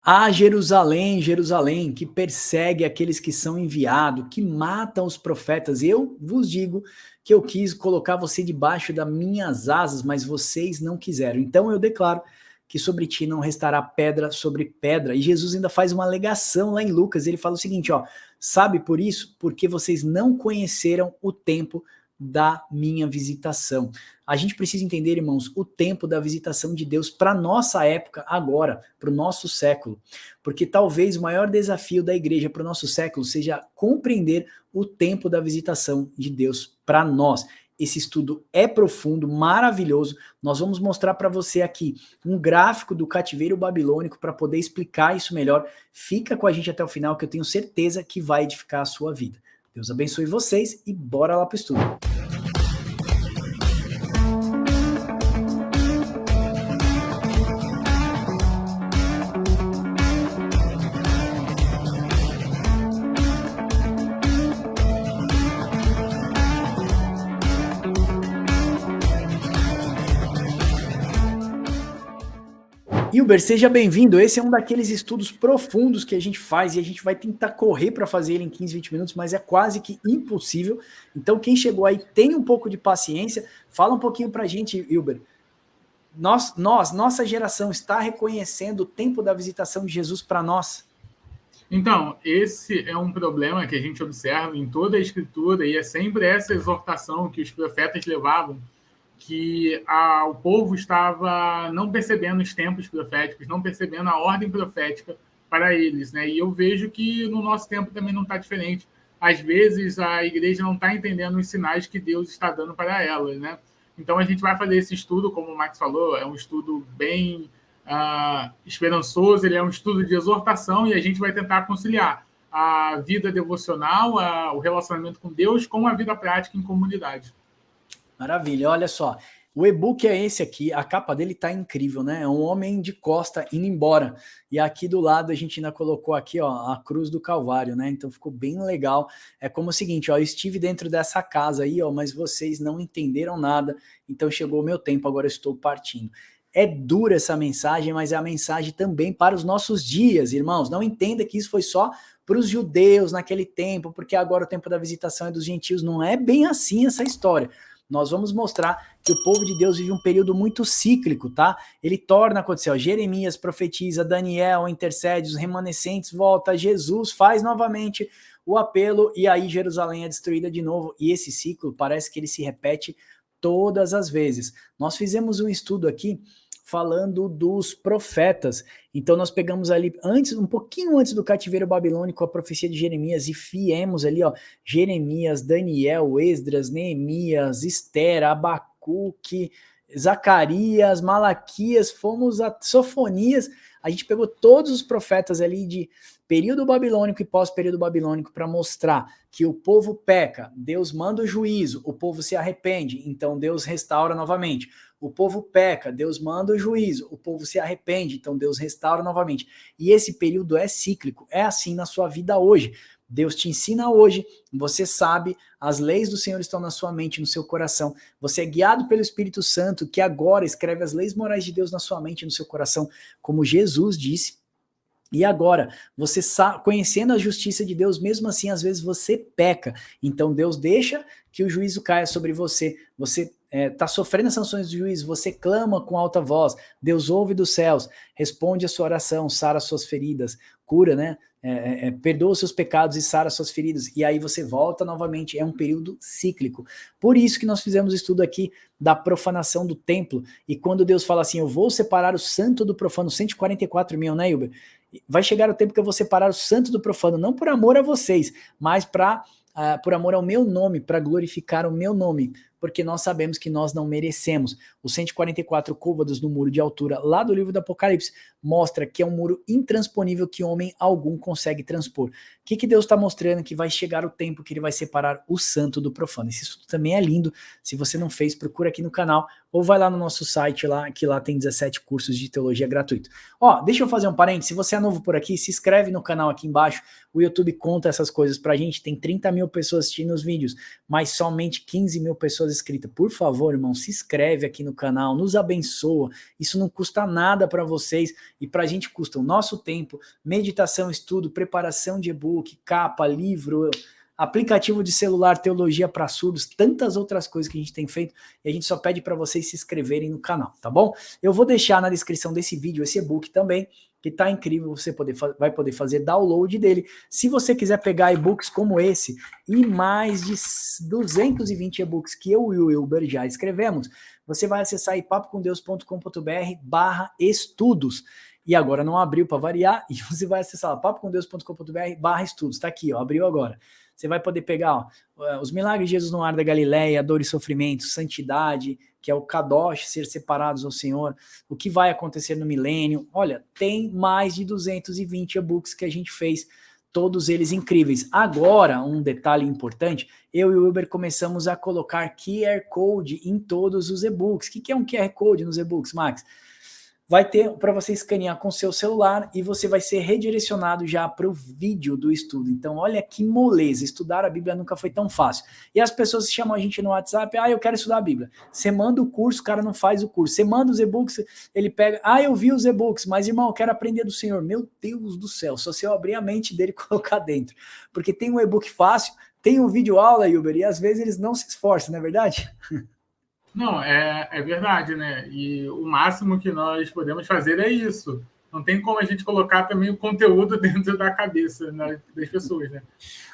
Ah, Jerusalém, Jerusalém, que persegue aqueles que são enviados, que matam os profetas. Eu vos digo que eu quis colocar você debaixo das minhas asas, mas vocês não quiseram. Então eu declaro que sobre ti não restará pedra sobre pedra. E Jesus ainda faz uma alegação lá em Lucas. Ele fala o seguinte, ó, sabe por isso? Porque vocês não conheceram o tempo da minha visitação. A gente precisa entender, irmãos, o tempo da visitação de Deus para nossa época agora, para o nosso século. Porque talvez o maior desafio da igreja para o nosso século seja compreender o tempo da visitação de Deus para nós. Esse estudo é profundo, maravilhoso. Nós vamos mostrar para você aqui um gráfico do cativeiro babilônico para poder explicar isso melhor. Fica com a gente até o final, que eu tenho certeza que vai edificar a sua vida. Deus abençoe vocês e bora lá para o estudo. Hilber, seja bem-vindo. Esse é um daqueles estudos profundos que a gente faz e a gente vai tentar correr para fazer ele em 15, 20 minutos, mas é quase que impossível. Então, quem chegou aí, tem um pouco de paciência. Fala um pouquinho para a gente, Hilber. Nossa geração está reconhecendo o tempo da visitação de Jesus para nós? Então, esse é um problema que a gente observa em toda a Escritura e é sempre essa exortação que os profetas levavam, que o povo estava não percebendo os tempos proféticos, não percebendo a ordem profética para eles, né? E eu vejo que no nosso tempo também não está diferente. Às vezes a igreja não está entendendo os sinais que Deus está dando para ela, né? Então a gente vai fazer esse estudo, como o Max falou, é um estudo bem esperançoso, ele é um estudo de exortação e a gente vai tentar conciliar a vida devocional, o relacionamento com Deus, com a vida prática em comunidade. Maravilha, olha só. O e-book é esse aqui, a capa dele tá incrível, né? É um homem de costa indo embora. E aqui do lado a gente ainda colocou aqui, ó, a cruz do Calvário, né? Então ficou bem legal. É como o seguinte, ó, eu estive dentro dessa casa aí, ó, mas vocês não entenderam nada. Então chegou o meu tempo, agora eu estou partindo. É dura essa mensagem, mas é a mensagem também para os nossos dias, irmãos. Não entenda que isso foi só para os judeus naquele tempo, porque agora o tempo da visitação é dos gentios. Não é bem assim essa história. Nós vamos mostrar que o povo de Deus vive um período muito cíclico, tá? Ele torna a acontecer, ó, Jeremias profetiza, Daniel intercede, os remanescentes volta, Jesus faz novamente o apelo e aí Jerusalém é destruída de novo. E esse ciclo parece que ele se repete todas as vezes. Nós fizemos um estudo aqui falando dos profetas. Então nós pegamos ali antes, um pouquinho antes do cativeiro babilônico, a profecia de Jeremias e fiemos ali, ó, Jeremias, Daniel, Esdras, Neemias, Esther, Abacuque, Zacarias, Malaquias, fomos a Sofonias, a gente pegou todos os profetas ali de período babilônico e pós-período babilônico para mostrar que o povo peca, Deus manda o juízo, o povo se arrepende, então Deus restaura novamente. O povo peca, Deus manda o juízo, o povo se arrepende, então Deus restaura novamente. E esse período é cíclico, é assim na sua vida hoje. Deus te ensina hoje, você sabe, as leis do Senhor estão na sua mente, no seu coração. Você é guiado pelo Espírito Santo, que agora escreve as leis morais de Deus na sua mente e no seu coração, como Jesus disse. E agora, você conhecendo a justiça de Deus, mesmo assim, às vezes você peca. Então Deus deixa que o juízo caia sobre você. Você está sofrendo as sanções do juízo, você clama com alta voz, Deus ouve dos céus, responde a sua oração, sara as suas feridas, cura, né? Perdoa os seus pecados e sara as suas feridas, e aí você volta novamente, é um período cíclico. Por isso que nós fizemos o estudo aqui da profanação do templo, e quando Deus fala assim, eu vou separar o santo do profano, 144 mil, né, Hilber? Vai chegar o tempo que eu vou separar o santo do profano, não por amor a vocês, mas por amor ao meu nome, para glorificar o meu nome, porque nós sabemos que nós não merecemos. Os 144 côvados no muro de altura, lá do livro do Apocalipse, mostra que é um muro intransponível que homem algum consegue transpor. O que Deus está mostrando? Que vai chegar o tempo que ele vai separar o santo do profano. Esse estudo também é lindo. Se você não fez, procura aqui no canal ou vai lá no nosso site, que lá tem 17 cursos de teologia gratuito. Ó, deixa eu fazer um parênteses. Se você é novo por aqui, se inscreve no canal aqui embaixo. O YouTube conta essas coisas pra gente. Tem 30 mil pessoas assistindo os vídeos, mas somente 15 mil pessoas pessoas inscritas. Por favor, irmão, se inscreve aqui no canal, nos abençoa. Isso não custa nada para vocês e para a gente custa o nosso tempo, meditação, estudo, preparação de e-book, capa, livro, aplicativo de celular, teologia para surdos, tantas outras coisas que a gente tem feito e a gente só pede para vocês se inscreverem no canal, tá bom? Eu vou deixar na descrição desse vídeo esse e-book também, que tá incrível, você vai poder fazer download dele. Se você quiser pegar e-books como esse e mais de 220 e-books que eu e o Wilber já escrevemos, você vai acessar aí papocomdeus.com.br/estudos. E agora não abriu para variar, e você vai acessar papocomdeus.com.br/estudos. Tá aqui, ó, abriu agora. Você vai poder pegar ó, os milagres de Jesus no Mar da Galileia, dor e sofrimento, santidade, que é o Kadosh, ser separados ao Senhor, o que vai acontecer no milênio. Olha, tem mais de 220 e-books que a gente fez, todos eles incríveis. Agora, um detalhe importante, eu e o Wilber começamos a colocar QR Code em todos os e-books. O que é um QR Code nos e-books, Max? Vai ter para você escanear com seu celular e você vai ser redirecionado já para o vídeo do estudo. Então, olha que moleza, estudar a Bíblia nunca foi tão fácil. E as pessoas chamam a gente no WhatsApp, eu quero estudar a Bíblia. Você manda o curso, o cara não faz o curso. Você manda os e-books, ele pega, eu vi os e-books, mas irmão, eu quero aprender do Senhor. Meu Deus do céu, só se eu abrir a mente dele e colocar dentro. Porque tem um e-book fácil, tem um vídeo aula, Wilber, e às vezes eles não se esforçam, não é verdade? Não, é verdade, né? E o máximo que nós podemos fazer é isso. Não tem como a gente colocar também o conteúdo dentro da cabeça, né, das pessoas, né?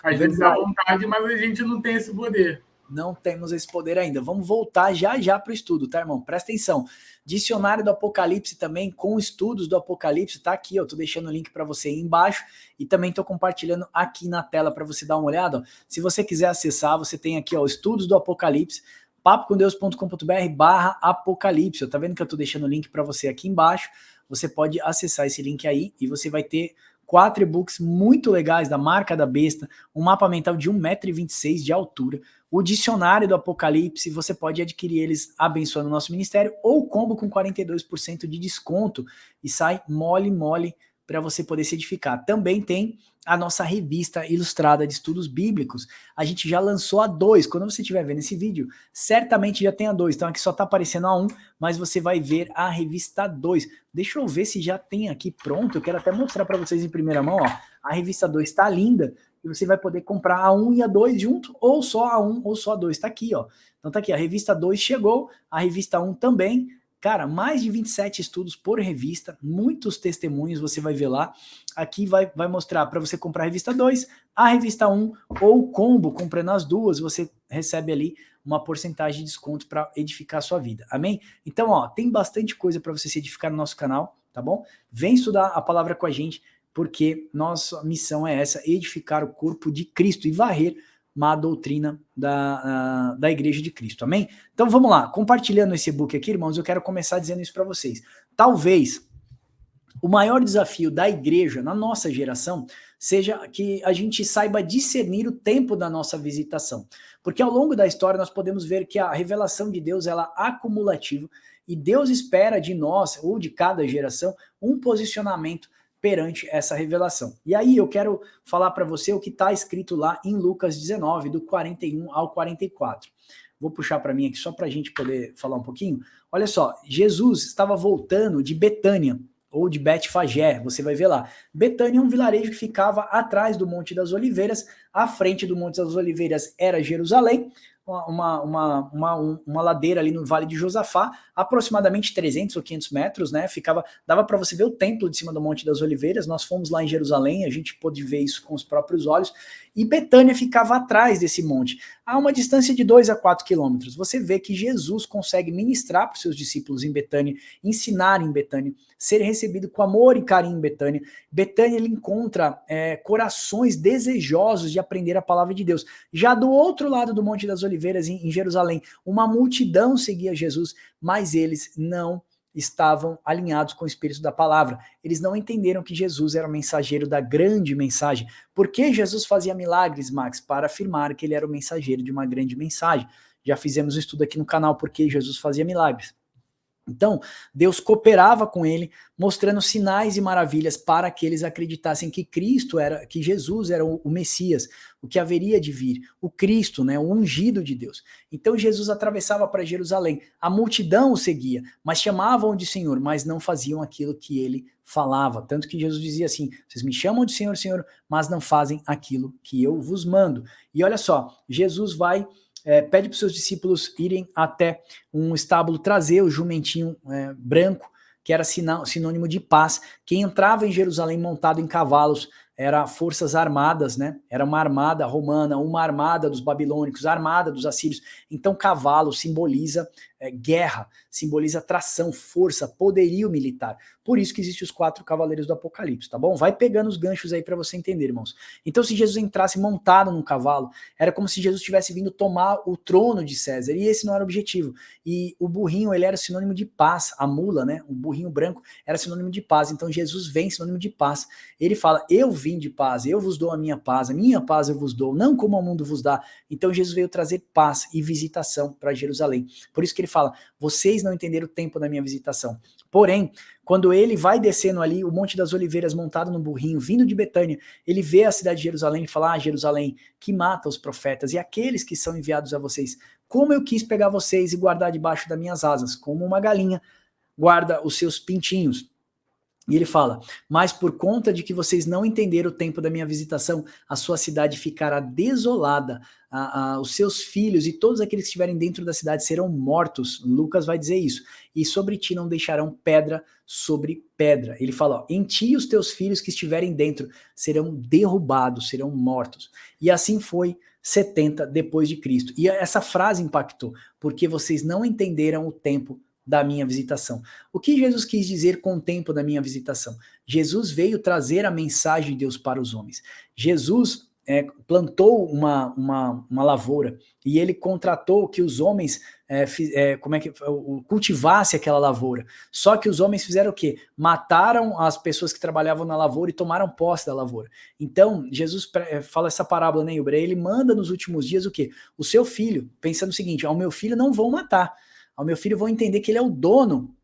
Às vezes dá vontade, mas a gente não tem esse poder. Não temos esse poder ainda. Vamos voltar já para o estudo, tá, irmão? Presta atenção. Dicionário do Apocalipse também, com estudos do Apocalipse, tá aqui, ó. Tô deixando o link para você aí embaixo e também tô compartilhando aqui na tela para você dar uma olhada. Ó. Se você quiser acessar, você tem aqui, ó, estudos do Apocalipse, papocomdeus.com.br/apocalipse. Tá vendo que eu tô deixando o link para você aqui embaixo? Você pode acessar esse link aí e você vai ter 4 e-books muito legais da marca da besta, um mapa mental de 1,26 m de altura, o dicionário do Apocalipse, você pode adquirir eles abençoando o nosso ministério ou combo com 42% de desconto e sai mole para você poder se edificar. Também tem a nossa revista ilustrada de estudos bíblicos. A gente já lançou a 2. Quando você estiver vendo esse vídeo, certamente já tem a 2. Então aqui só está aparecendo a 1, mas você vai ver a revista 2. Deixa eu ver se já tem aqui pronto. Eu quero até mostrar para vocês em primeira mão. Ó. A revista 2 está linda e você vai poder comprar a 1 e a 2 junto, ou só a 1 ou só a 2. Está aqui, ó. Então tá aqui, a revista 2 chegou, a revista 1 também. Cara, mais de 27 estudos por revista, muitos testemunhos, você vai ver lá. Aqui vai mostrar para você comprar a revista 2, a revista 1 ou o combo, comprando as duas, você recebe ali uma porcentagem de desconto para edificar a sua vida. Amém? Então, ó, tem bastante coisa para você se edificar no nosso canal, tá bom? Vem estudar a palavra com a gente, porque nossa missão é essa, edificar o corpo de Cristo e varrer má doutrina da Igreja de Cristo, amém? Então vamos lá, compartilhando esse e-book aqui, irmãos, eu quero começar dizendo isso para vocês. Talvez o maior desafio da igreja na nossa geração seja que a gente saiba discernir o tempo da nossa visitação, porque ao longo da história nós podemos ver que a revelação de Deus ela é acumulativa e Deus espera de nós, ou de cada geração, um posicionamento perante essa revelação. E aí eu quero falar para você o que está escrito lá em Lucas 19, do 41 ao 44. Vou puxar para mim aqui só para a gente poder falar um pouquinho. Olha só, Jesus estava voltando de Betânia, ou de Betfagé, você vai ver lá. Betânia é um vilarejo que ficava atrás do Monte das Oliveiras, à frente do Monte das Oliveiras era Jerusalém, uma ladeira ali no Vale de Josafá, aproximadamente 300 ou 500 metros, né? Dava para você ver o templo de cima do Monte das Oliveiras. Nós fomos lá em Jerusalém, a gente pôde ver isso com os próprios olhos, e Betânia ficava atrás desse monte, a uma distância de 2 a 4 quilômetros. Você vê que Jesus consegue ministrar para os seus discípulos em Betânia, ensinar em Betânia, ser recebido com amor e carinho em Betânia. Betânia, ele encontra corações desejosos de aprender a palavra de Deus. Já do outro lado do Monte das Oliveiras, em Jerusalém, uma multidão seguia Jesus, mas eles não estavam alinhados com o espírito da palavra. Eles não entenderam que Jesus era o mensageiro da grande mensagem. Por que Jesus fazia milagres, Max? Para afirmar que ele era o mensageiro de uma grande mensagem. Já fizemos um estudo aqui no canal por que Jesus fazia milagres. Então, Deus cooperava com ele, mostrando sinais e maravilhas para que eles acreditassem que que Jesus era o Messias, o que haveria de vir, o Cristo, né, o ungido de Deus. Então Jesus atravessava para Jerusalém, a multidão o seguia, mas chamavam de Senhor, mas não faziam aquilo que ele falava. Tanto que Jesus dizia assim: vocês me chamam de Senhor, Senhor, mas não fazem aquilo que eu vos mando. E olha só, Jesus pede para os seus discípulos irem até um estábulo, trazer o jumentinho branco, que era sinônimo de paz. Quem entrava em Jerusalém montado em cavalos era forças armadas, né? Era uma armada romana, uma armada dos babilônicos, armada dos assírios. Então cavalo simboliza guerra, simboliza tração, força, poderio militar. Por isso que existem os 4 cavaleiros do Apocalipse, tá bom? Vai pegando os ganchos aí para você entender, irmãos. Então se Jesus entrasse montado num cavalo, era como se Jesus tivesse vindo tomar o trono de César, e esse não era o objetivo. E o burrinho, ele era sinônimo de paz, a mula, né? O burrinho branco era sinônimo de paz. Então Jesus vem sinônimo de paz. Ele fala: eu vim de paz, eu vos dou a minha paz eu vos dou, não como o mundo vos dá. Então Jesus veio trazer paz e visitação para Jerusalém. Por isso que ele fala: vocês não entenderam o tempo da minha visitação. Porém, quando ele vai descendo ali o Monte das Oliveiras montado no burrinho, vindo de Betânia, ele vê a cidade de Jerusalém e fala: Jerusalém, que mata os profetas e aqueles que são enviados a vocês. Como eu quis pegar vocês e guardar debaixo das minhas asas, como uma galinha guarda os seus pintinhos. E ele fala: mas por conta de que vocês não entenderam o tempo da minha visitação, a sua cidade ficará desolada, os seus filhos e todos aqueles que estiverem dentro da cidade serão mortos. Lucas vai dizer isso. E sobre ti não deixarão pedra sobre pedra. Ele fala: ó, em ti e os teus filhos que estiverem dentro serão derrubados, serão mortos. E assim foi 70 depois de Cristo. E essa frase impactou, porque vocês não entenderam o tempo da minha visitação. O que Jesus quis dizer com o tempo da minha visitação? Jesus veio trazer a mensagem de Deus para os homens. Jesus plantou uma lavoura e ele contratou que os homens cultivasse aquela lavoura. Só que os homens fizeram o quê? Mataram as pessoas que trabalhavam na lavoura e tomaram posse da lavoura. Então, Jesus fala essa parábola, né, Ilber? Ele manda nos últimos dias o quê? O seu filho, pensando o seguinte: ao meu filho não vão matar, ao meu filho vão entender que ele é o dono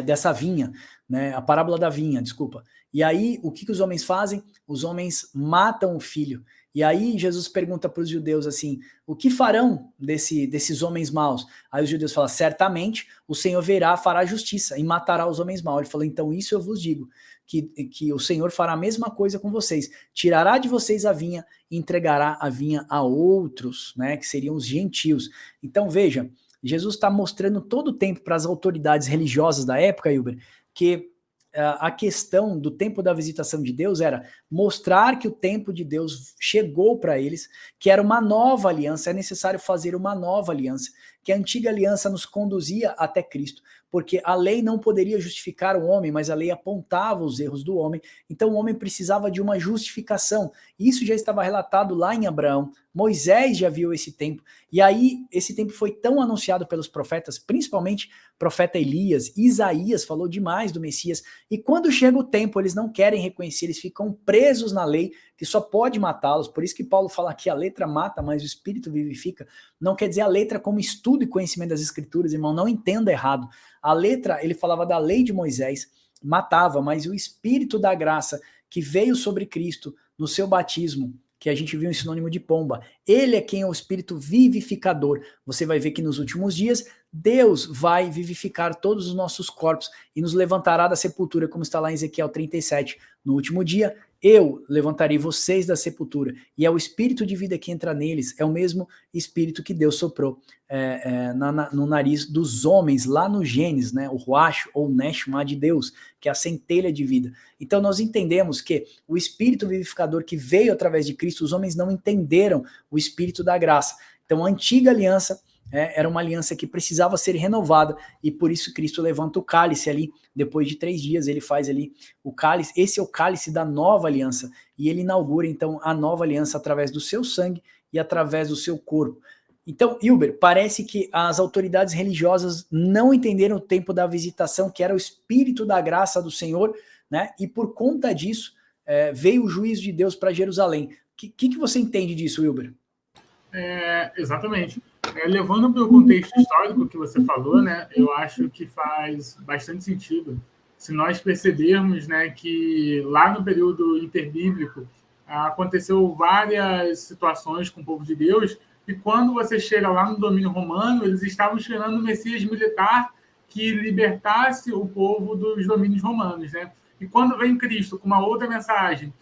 dessa vinha, né? A parábola da vinha, desculpa. E aí, o que os homens fazem? Os homens matam o filho. E aí, Jesus pergunta para os judeus assim: o que farão desses homens maus? Aí os judeus falam: certamente o Senhor verá, fará justiça e matará os homens maus. Ele falou: então isso eu vos digo, que o Senhor fará a mesma coisa com vocês, tirará de vocês a vinha e entregará a vinha a outros, né? Que seriam os gentios. Então, veja, Jesus está mostrando todo o tempo para as autoridades religiosas da época, Hilber, que a questão do tempo da visitação de Deus era mostrar que o tempo de Deus chegou para eles, que era uma nova aliança, é necessário fazer uma nova aliança, que a antiga aliança nos conduzia até Cristo, porque a lei não poderia justificar o homem, mas a lei apontava os erros do homem, então o homem precisava de uma justificação. Isso já estava relatado lá em Abraão, Moisés já viu esse tempo, e aí esse tempo foi tão anunciado pelos profetas, principalmente profeta Elias, Isaías falou demais do Messias, e quando chega o tempo eles não querem reconhecer, eles ficam presos na lei, que só pode matá-los. Por isso que Paulo fala que a letra mata, mas o espírito vivifica. Não quer dizer a letra como estudo e conhecimento das escrituras, irmão, não entenda errado. A letra, ele falava da lei de Moisés, matava, mas o espírito da graça que veio sobre Cristo no seu batismo, que a gente viu em sinônimo de pomba, ele é quem é o espírito vivificador. Você vai ver que nos últimos dias Deus vai vivificar todos os nossos corpos e nos levantará da sepultura, como está lá em Ezequiel 37. No último dia, eu levantarei vocês da sepultura, e é o espírito de vida que entra neles, é o mesmo espírito que Deus soprou no nariz dos homens, lá no Gênesis, né? O Ruach ou Neshama de Deus, que é a centelha de vida. Então nós entendemos que o espírito vivificador que veio através de Cristo, os homens não entenderam o espírito da graça. Então a antiga aliança era uma aliança que precisava ser renovada, e por isso Cristo levanta o cálice ali, depois de 3 dias ele faz ali o cálice, esse é o cálice da nova aliança, e ele inaugura então a nova aliança através do seu sangue e através do seu corpo. Então, Hilber, parece que as autoridades religiosas não entenderam o tempo da visitação, que era o espírito da graça do Senhor, né? E por conta disso veio o juízo de Deus para Jerusalém. O que você entende disso, Hilber? Exatamente. Levando para o contexto histórico que você falou, né, eu acho que faz bastante sentido se nós percebermos, né, que lá no período interbíblico aconteceu várias situações com o povo de Deus, e quando você chega lá no domínio romano, eles estavam esperando um Messias militar que libertasse o povo dos domínios romanos, né? E quando vem Cristo com uma outra mensagem,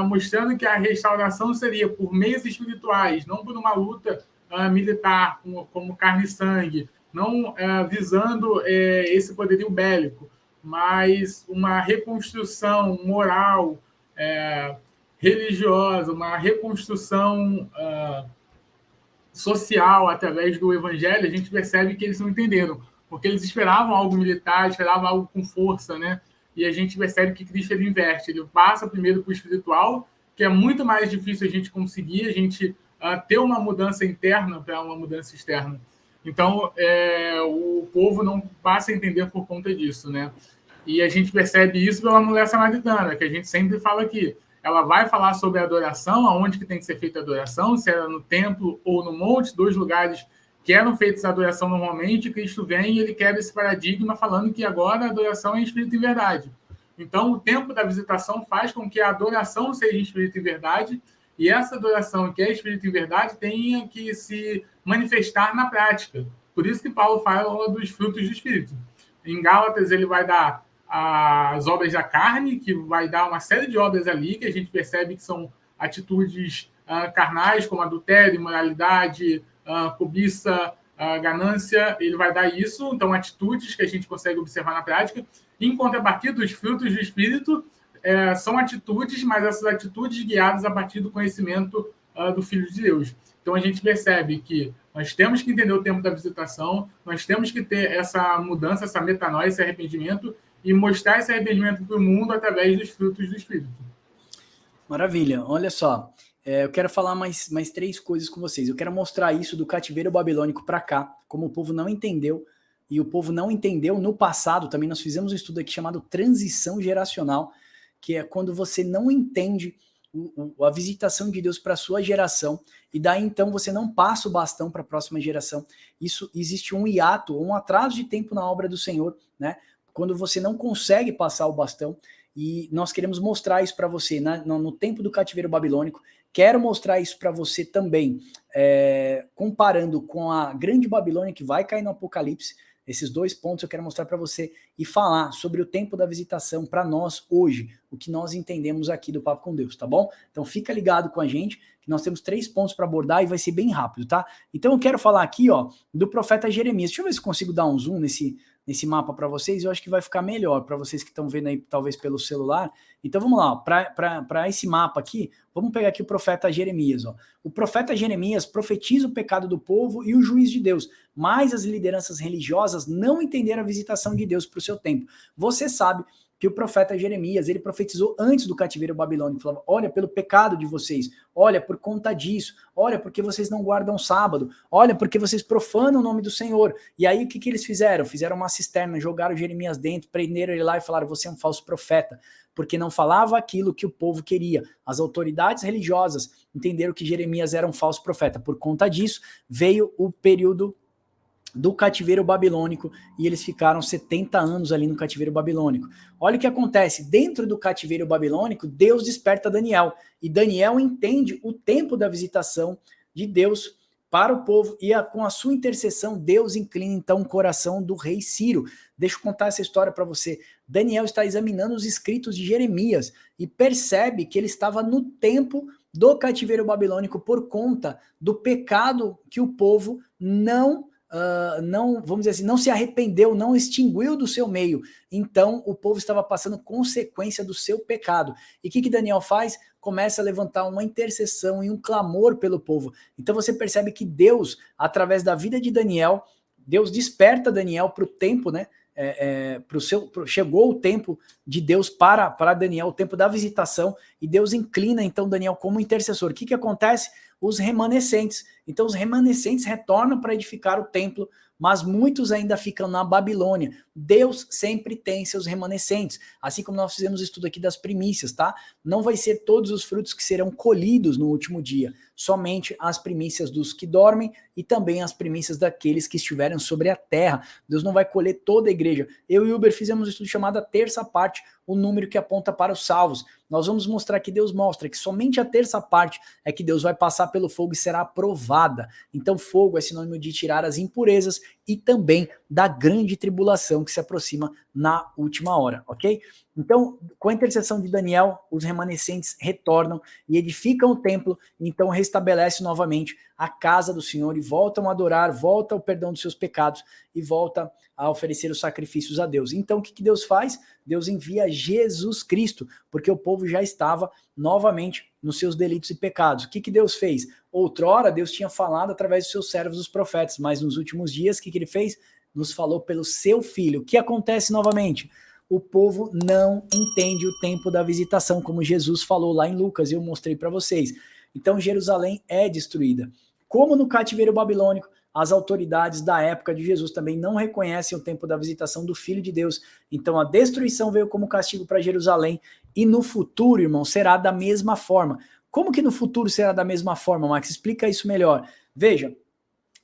mostrando que a restauração seria por meios espirituais, não por uma luta militar, como carne e sangue, não visando esse poderio bélico, mas uma reconstrução moral, religiosa, uma reconstrução social através do evangelho, a gente percebe que eles não entenderam, porque eles esperavam algo militar, esperavam algo com força, né? E a gente percebe que Cristo ele inverte, ele passa primeiro para o espiritual, que é muito mais difícil a gente conseguir, a gente ter uma mudança interna para uma mudança externa. Então, o povo não passa a entender por conta disso, né? E a gente percebe isso pela mulher samaritana, que a gente sempre fala aqui. Ela vai falar sobre a adoração, aonde que tem que ser feita a adoração, se era no templo ou no monte, 2 lugares que eram feitas a adoração normalmente. Cristo vem e ele quebra esse paradigma falando que agora a adoração é em espírito e verdade. Então, o tempo da visitação faz com que a adoração seja em espírito e verdade, e essa adoração que é espírito e verdade tenha que se manifestar na prática. Por isso que Paulo fala dos frutos do espírito. Em Gálatas, ele vai dar as obras da carne, que vai dar uma série de obras ali, que a gente percebe que são atitudes carnais, como adultério, imoralidade, cobiça, ganância. Ele vai dar isso, então atitudes que a gente consegue observar na prática. Em contrapartida, os frutos do Espírito são atitudes, mas essas atitudes guiadas a partir do conhecimento do Filho de Deus. Então a gente percebe que nós temos que entender o tempo da visitação, nós temos que ter essa mudança, essa metanoia, esse arrependimento, e mostrar esse arrependimento para o mundo através dos frutos do Espírito. Maravilha. Olha só, eu quero falar mais 3 coisas com vocês. Eu quero mostrar isso do cativeiro babilônico para cá, como o povo não entendeu, e o povo não entendeu no passado também. Nós fizemos um estudo aqui chamado transição geracional, que é quando você não entende a visitação de Deus para a sua geração, e daí então você não passa o bastão para a próxima geração. Isso existe um hiato, um atraso de tempo na obra do Senhor, né? Quando você não consegue passar o bastão, e nós queremos mostrar isso para você no tempo do cativeiro babilônico. Quero mostrar isso para você também, comparando com a grande Babilônia que vai cair no Apocalipse. Esses 2 pontos eu quero mostrar para você e falar sobre o tempo da visitação para nós hoje, o que nós entendemos aqui do Papo com Deus, tá bom? Então fica ligado com a gente, que nós temos 3 pontos para abordar e vai ser bem rápido, tá? Então eu quero falar aqui, ó, do profeta Jeremias. Deixa eu ver se consigo dar um zoom nesse mapa para vocês. Eu acho que vai ficar melhor para vocês que estão vendo aí, talvez pelo celular. Então vamos lá, para esse mapa aqui, vamos pegar aqui o profeta Jeremias. Ó. O profeta Jeremias profetiza o pecado do povo e o juízo de Deus, mas as lideranças religiosas não entenderam a visitação de Deus para o seu tempo. Você sabe que o profeta Jeremias, ele profetizou antes do cativeiro babilônico, falava, olha pelo pecado de vocês, olha por conta disso, olha porque vocês não guardam sábado, olha porque vocês profanam o nome do Senhor. E aí o que eles fizeram? Fizeram uma cisterna, jogaram Jeremias dentro, prenderam ele lá e falaram, você é um falso profeta, porque não falava aquilo que o povo queria. As autoridades religiosas entenderam que Jeremias era um falso profeta. Por conta disso, veio o período do cativeiro babilônico, e eles ficaram 70 anos ali no cativeiro babilônico. Olha o que acontece, dentro do cativeiro babilônico, Deus desperta Daniel, e Daniel entende o tempo da visitação de Deus para o povo, e com a sua intercessão, Deus inclina então o coração do rei Ciro. Deixa eu contar essa história para você. Daniel está examinando os escritos de Jeremias, e percebe que ele estava no tempo do cativeiro babilônico por conta do pecado que o povo não, vamos dizer assim, não se arrependeu, não extinguiu do seu meio. Então o povo estava passando consequência do seu pecado. E o que Daniel faz? Começa a levantar uma intercessão e um clamor pelo povo. Então você percebe que Deus, através da vida de Daniel, Deus desperta Daniel para o tempo, né? Chegou o tempo de Deus para Daniel, o tempo da visitação, e Deus inclina então Daniel como intercessor. O que acontece? Os remanescentes. Então os remanescentes retornam para edificar o templo, mas muitos ainda ficam na Babilônia. Deus sempre tem seus remanescentes, assim como nós fizemos o estudo aqui das primícias, tá? Não vai ser todos os frutos que serão colhidos no último dia, somente as primícias dos que dormem e também as primícias daqueles que estiverem sobre a terra. Deus não vai colher toda a igreja. Eu e o Uber fizemos um estudo chamado a terça parte, o número que aponta para os salvos. Nós vamos mostrar que Deus mostra que somente a terça parte é que Deus vai passar pelo fogo e será aprovada. Então fogo é sinônimo de tirar as impurezas e também da grande tribulação que se aproxima na última hora, ok? Então, com a intercessão de Daniel, os remanescentes retornam e edificam o templo, e então restabelece novamente a casa do Senhor e voltam a adorar, volta ao perdão dos seus pecados e volta a oferecer os sacrifícios a Deus. Então, o que Deus faz? Deus envia Jesus Cristo, porque o povo já estava novamente nos seus delitos e pecados. O que Deus fez? Outrora, Deus tinha falado através dos seus servos, os profetas, mas nos últimos dias, o que ele fez? Nos falou pelo seu Filho. O que acontece novamente? O povo não entende o tempo da visitação, como Jesus falou lá em Lucas, e eu mostrei para vocês. Então, Jerusalém é destruída. Como no cativeiro babilônico, as autoridades da época de Jesus também não reconhecem o tempo da visitação do Filho de Deus. Então, a destruição veio como castigo para Jerusalém, e no futuro, irmão, será da mesma forma. Como que no futuro será da mesma forma, Max? Explica isso melhor. Veja,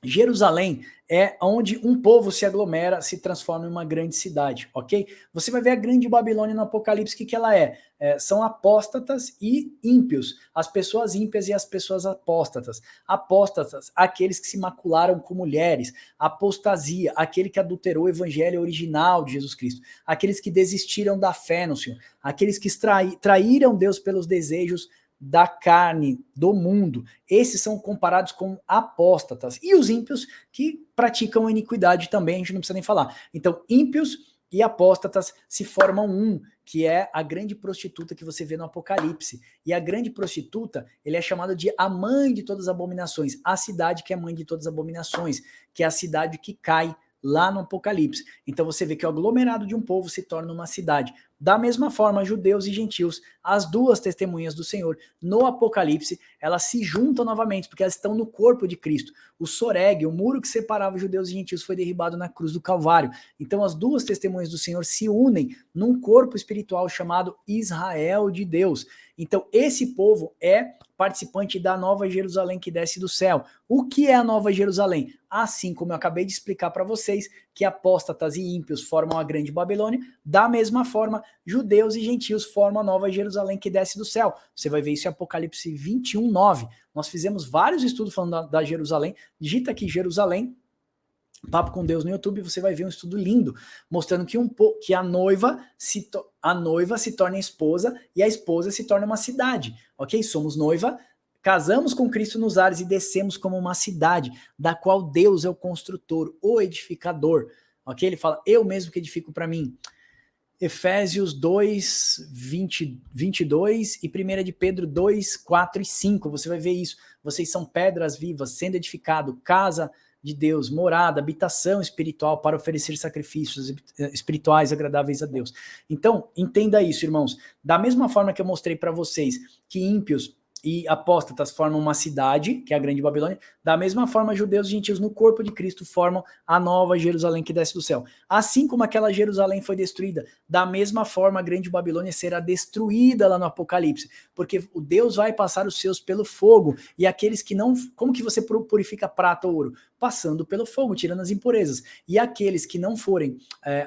Jerusalém é onde um povo se aglomera, se transforma em uma grande cidade, ok? Você vai ver a grande Babilônia no Apocalipse, o que ela é? São apóstatas e ímpios, as pessoas ímpias e as pessoas apóstatas. Apóstatas, aqueles que se macularam com mulheres. Apostasia, aquele que adulterou o evangelho original de Jesus Cristo. Aqueles que desistiram da fé no Senhor. Aqueles que traíram Deus pelos desejos da carne, do mundo. Esses são comparados com apóstatas. E os ímpios que praticam a iniquidade também, a gente não precisa nem falar. Então, ímpios e apóstatas se formam um, que é a grande prostituta que você vê no Apocalipse. E a grande prostituta, ele é chamada de a mãe de todas as abominações. A cidade que é a mãe de todas as abominações, que é a cidade que cai lá no Apocalipse. Então você vê que o aglomerado de um povo se torna uma cidade. Da mesma forma, judeus e gentios, as duas testemunhas do Senhor, no Apocalipse, elas se juntam novamente, porque elas estão no corpo de Cristo. O soreg, o muro que separava judeus e gentios, foi derribado na cruz do Calvário. Então as duas testemunhas do Senhor se unem num corpo espiritual chamado Israel de Deus. Então esse povo é participante da Nova Jerusalém que desce do céu. O que é a Nova Jerusalém? Assim como eu acabei de explicar para vocês, que apóstatas e ímpios formam a grande Babilônia, da mesma forma, judeus e gentios formam a Nova Jerusalém que desce do céu. Você vai ver isso em Apocalipse 21, 9. Nós fizemos vários estudos falando da Jerusalém. Digita aqui Jerusalém, Papo com Deus no YouTube, você vai ver um estudo lindo, mostrando que a noiva se torna esposa e a esposa se torna uma cidade, ok? Somos noiva, casamos com Cristo nos ares e descemos como uma cidade, da qual Deus é o construtor, o edificador, ok? Ele fala, eu mesmo que edifico para mim. Efésios 2, 22 e 1 de Pedro 2, 4 e 5, você vai ver isso. Vocês são pedras vivas, sendo edificado, casa de Deus, morada, habitação espiritual para oferecer sacrifícios espirituais agradáveis a Deus. Então, entenda isso, irmãos. Da mesma forma que eu mostrei para vocês que ímpios e apóstatas formam uma cidade, que é a grande Babilônia, da mesma forma judeus e gentios no corpo de Cristo formam a nova Jerusalém que desce do céu. Assim como aquela Jerusalém foi destruída, da mesma forma a grande Babilônia será destruída lá no Apocalipse, porque o Deus vai passar os seus pelo fogo, e aqueles que não... Como que você purifica prata ou ouro? Passando pelo fogo, tirando as impurezas. E aqueles que não forem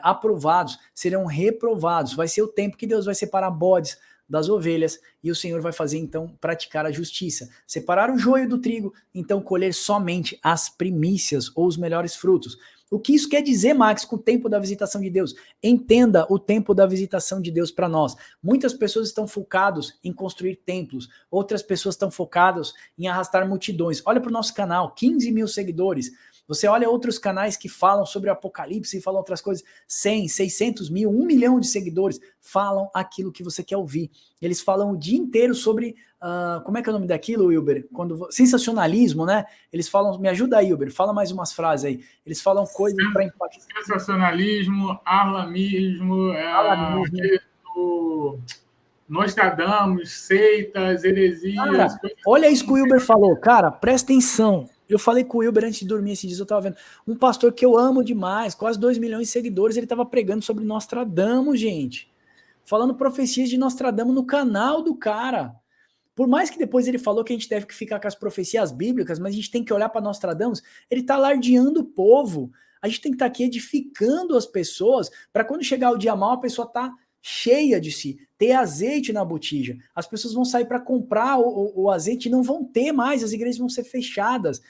aprovados serão reprovados. Vai ser o tempo que Deus vai separar bodes das ovelhas, e o Senhor vai fazer, então, praticar a justiça. Separar o joio do trigo, então colher somente as primícias, ou os melhores frutos. O que isso quer dizer, Max, com o tempo da visitação de Deus? Entenda o tempo da visitação de Deus para nós. Muitas pessoas estão focadas em construir templos, outras pessoas estão focadas em arrastar multidões. Olha para o nosso canal, 15 mil seguidores. Você olha outros canais que falam sobre o Apocalipse e falam outras coisas, 100, 600 mil, 1 milhão de seguidores, falam aquilo que você quer ouvir. Eles falam o dia inteiro sobre, como é que é o nome daquilo, Wilber? Sensacionalismo, né? Eles falam, me ajuda aí, Wilber, fala mais umas frases aí. Eles falam coisas para impactar. Sensacionalismo, alarmismo, Nostradamus, seitas, heresias... Cara, olha isso que o Wilber falou, cara, presta atenção. Eu falei com o Wilber antes de dormir esses dias, eu tava vendo um pastor que eu amo demais, quase 2 milhões de seguidores, ele tava pregando sobre Nostradamus, gente. Falando profecias de Nostradamus no canal do cara. Por mais que depois ele falou que a gente deve ficar com as profecias bíblicas, mas a gente tem que olhar para Nostradamus, ele tá alardeando o povo. A gente tem que estar aqui edificando as pessoas, para quando chegar o dia mal, a pessoa tá cheia de si, ter azeite na botija. As pessoas vão sair para comprar o azeite e não vão ter mais, as igrejas vão ser fechadas.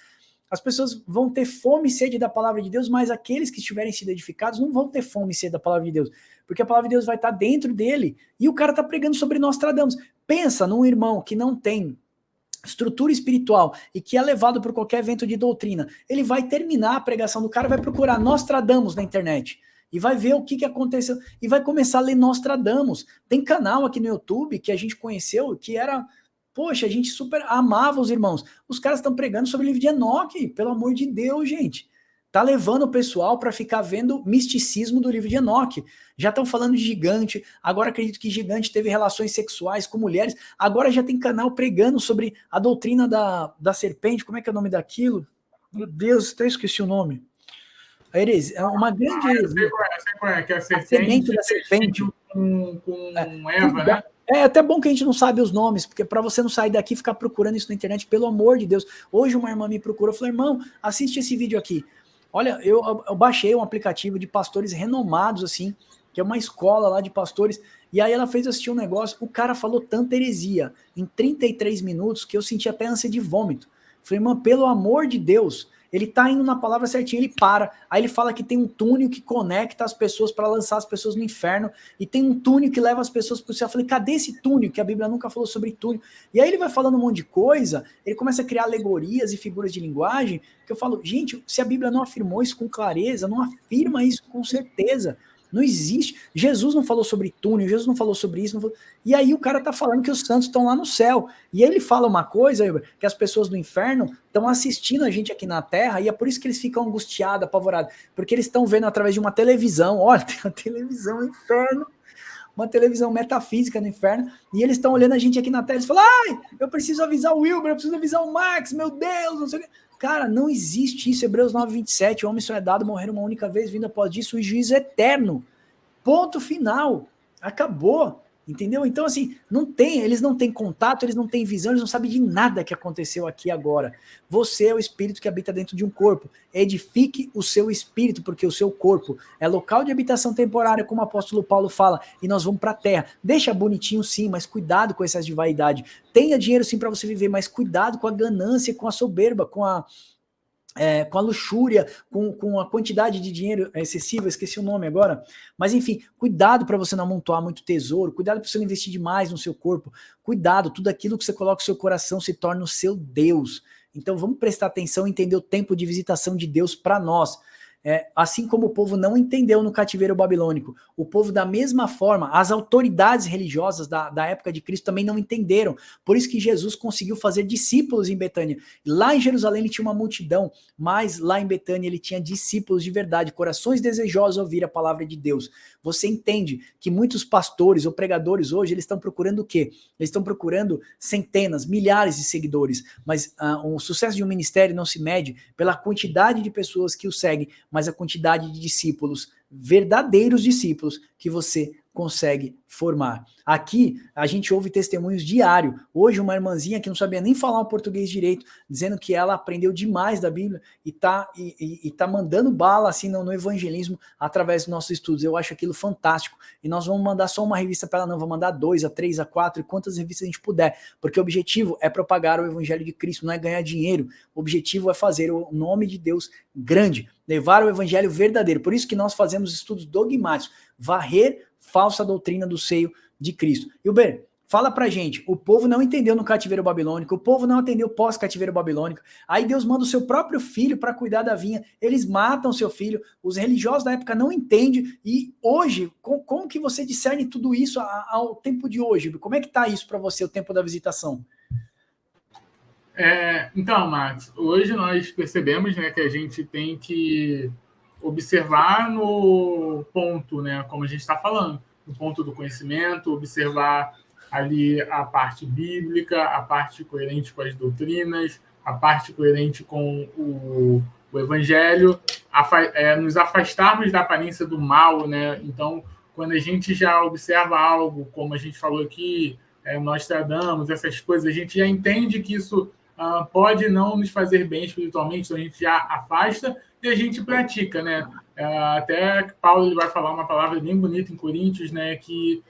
As pessoas vão ter fome e sede da palavra de Deus, mas aqueles que estiverem sido edificados não vão ter fome e sede da palavra de Deus, porque a palavra de Deus vai estar dentro dele, e o cara está pregando sobre Nostradamus. Pensa num irmão que não tem estrutura espiritual e que é levado por qualquer evento de doutrina. Ele vai terminar a pregação do cara, vai procurar Nostradamus na internet e vai ver o que aconteceu e vai começar a ler Nostradamus. Tem canal aqui no YouTube que a gente conheceu que era... Poxa, a gente super amava os irmãos. Os caras estão pregando sobre o livro de Enoque, pelo amor de Deus, gente. Tá levando o pessoal para ficar vendo misticismo do livro de Enoque. Já estão falando de gigante, agora acredito que gigante teve relações sexuais com mulheres, agora já tem canal pregando sobre a doutrina da serpente, como é que é o nome daquilo? Meu Deus, até esqueci o nome. A heresia, é uma grande heresia. Eu sei qual é, que é a serpente da serpente. Com Eva, né? É até bom que a gente não sabe os nomes, porque para você não sair daqui e ficar procurando isso na internet, pelo amor de Deus. Hoje uma irmã me procurou, falou, irmão, assiste esse vídeo aqui. Olha, eu baixei um aplicativo de pastores renomados, assim, que é uma escola lá de pastores, e aí ela fez assistir um negócio, o cara falou tanta heresia em 33 minutos que eu senti até ânsia de vômito. Falei, irmã, pelo amor de Deus, ele tá indo na palavra certinha, ele para, aí ele fala que tem um túnel que conecta as pessoas para lançar as pessoas no inferno, e tem um túnel que leva as pessoas para o céu. Eu falei, cadê esse túnel? Que a Bíblia nunca falou sobre túnel. E aí ele vai falando um monte de coisa, ele começa a criar alegorias e figuras de linguagem, que eu falo, gente, se a Bíblia não afirmou isso com clareza, não afirma isso com certeza. Não existe. Jesus não falou sobre túnel, Jesus não falou sobre isso. Não falou... E aí o cara tá falando que os santos estão lá no céu. E ele fala uma coisa, que as pessoas do inferno estão assistindo a gente aqui na Terra, e é por isso que eles ficam angustiados, apavorados. Porque eles estão vendo através de uma televisão. Olha, tem uma televisão no inferno, uma televisão metafísica no inferno, e eles estão olhando a gente aqui na Terra, e eles falam, ai, eu preciso avisar o Wilber, eu preciso avisar o Max, meu Deus, não sei o que. Cara, não existe isso. Hebreus 9:27, o homem só é dado morrer uma única vez, vindo após disso o juízo eterno. Ponto final. Acabou. Entendeu? Então, assim, eles não têm contato, eles não têm visão, eles não sabem de nada que aconteceu aqui agora. Você é o espírito que habita dentro de um corpo. Edifique o seu espírito, porque o seu corpo é local de habitação temporária, como o apóstolo Paulo fala, e nós vamos para a terra. Deixa bonitinho sim, mas cuidado com excesso de vaidade. Tenha dinheiro sim para você viver, mas cuidado com a ganância, com a soberba, com a luxúria, com a quantidade de dinheiro excessiva, esqueci o nome agora, mas enfim, cuidado para você não amontoar muito tesouro, cuidado para você não investir demais no seu corpo, cuidado, tudo aquilo que você coloca no seu coração se torna o seu Deus. Então vamos prestar atenção e entender o tempo de visitação de Deus para nós. Assim como o povo não entendeu no cativeiro babilônico, o povo da mesma forma, as autoridades religiosas da época de Cristo também não entenderam, por isso que Jesus conseguiu fazer discípulos em Betânia. Lá em Jerusalém ele tinha uma multidão, mas lá em Betânia ele tinha discípulos de verdade, corações desejosos de ouvir a palavra de Deus. Você entende que muitos pastores ou pregadores hoje, eles estão procurando o quê? Eles estão procurando centenas, milhares de seguidores, mas o sucesso de um ministério não se mede pela quantidade de pessoas que o seguem, mas a quantidade de discípulos, verdadeiros discípulos, que você consegue formar. Aqui, a gente ouve testemunhos diários. Hoje, uma irmãzinha que não sabia nem falar o português direito, dizendo que ela aprendeu demais da Bíblia e tá mandando bala assim no evangelismo através dos nossos estudos. Eu acho aquilo fantástico. E nós vamos mandar só uma revista para ela, não, vamos mandar 2, 3, 4 e quantas revistas a gente puder, porque o objetivo é propagar o evangelho de Cristo, não é ganhar dinheiro. O objetivo é fazer o nome de Deus grande, levar o evangelho verdadeiro. Por isso que nós fazemos estudos dogmáticos, varrer falsa doutrina do seio de Cristo. Wilber, fala pra gente, o povo não entendeu no cativeiro babilônico, o povo não entendeu pós-cativeiro babilônico, aí Deus manda o seu próprio filho para cuidar da vinha, eles matam seu filho, os religiosos da época não entendem, e hoje, como que você discerne tudo isso ao tempo de hoje? Como é que tá isso para você, o tempo da visitação? Então, Max, hoje nós percebemos, né, que a gente tem que observar no ponto, né, como a gente está falando, no ponto do conhecimento, observar ali a parte bíblica, a parte coerente com as doutrinas, a parte coerente com o Evangelho, nos afastarmos da aparência do mal, né? Então, quando a gente já observa algo, como a gente falou aqui, Nostradamus, essas coisas, a gente já entende que isso pode não nos fazer bem espiritualmente, então a gente já afasta e a gente pratica, né? Até Paulo ele vai falar uma palavra bem bonita em Coríntios, né? Que